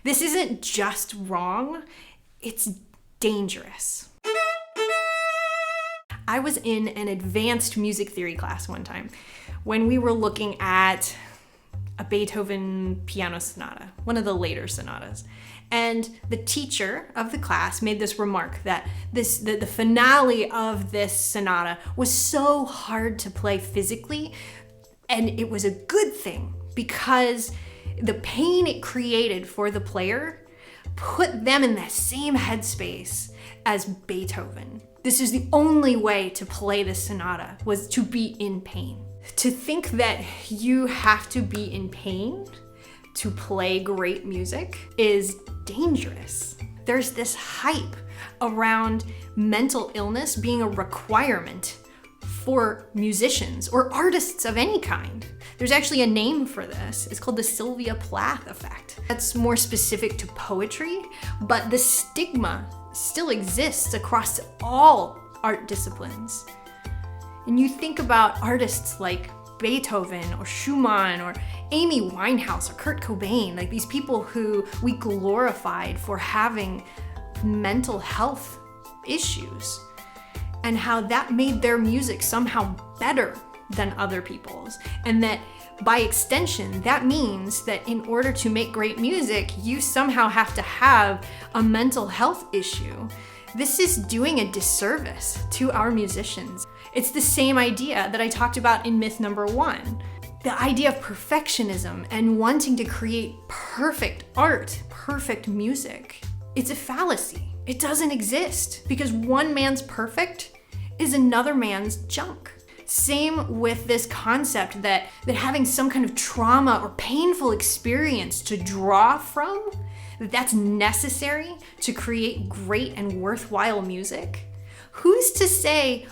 This isn't just wrong, it's dangerous. I was in an advanced music theory class one time when we were looking at a Beethoven piano sonata, one of the later sonatas. And the teacher of the class made this remark that the finale of this sonata was so hard to play physically, and it was a good thing because the pain it created for the player put them in the same headspace as Beethoven. This is the only way to play this sonata, was to be in pain. To think that you have to be in pain to play great music is dangerous. There's this hype around mental illness being a requirement for musicians or artists of any kind. There's actually a name for this. It's called the Sylvia Plath effect. That's more specific to poetry, but the stigma still exists across all art disciplines. And you think about artists like Beethoven or Schumann or Amy Winehouse or Kurt Cobain, like these people who we glorified for having mental health issues, and how that made their music somehow better than other people's. And that by extension, that means that in order to make great music, you somehow have to have a mental health issue. This is doing a disservice to our musicians. It's the same idea that I talked about in myth number 1. The idea of perfectionism and wanting to create perfect art, perfect music. It's a fallacy. It doesn't exist because one man's perfect is another man's junk. Same with this concept that having some kind of trauma or painful experience to draw from, that's necessary to create great and worthwhile music. Who's to say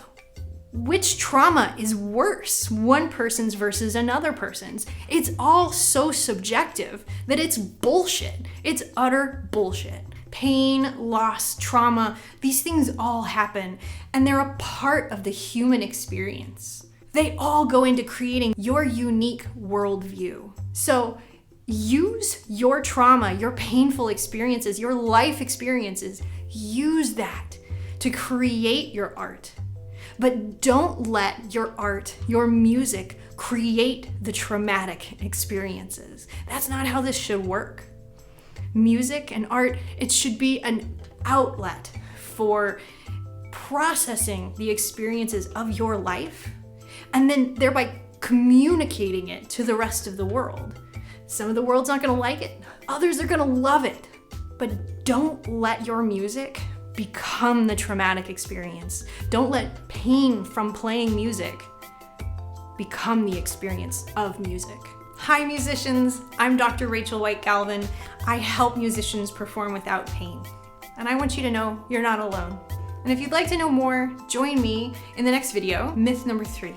which trauma is worse, one person's versus another person's? It's all so subjective that it's bullshit. It's utter bullshit. Pain, loss, trauma, these things all happen, and they're a part of the human experience. They all go into creating your unique worldview. So use your trauma, your painful experiences, your life experiences, use that to create your art. But don't let your art, your music, create the traumatic experiences. That's not how this should work. Music and art, it should be an outlet for processing the experiences of your life and then thereby communicating it to the rest of the world. Some of the world's not gonna like it, others are gonna love it. But don't let your music become the traumatic experience. Don't let pain from playing music become the experience of music. Hi musicians, I'm Dr. Rachel White-Galvin. I help musicians perform without pain. And I want you to know you're not alone. And if you'd like to know more, join me in the next video, myth number 3.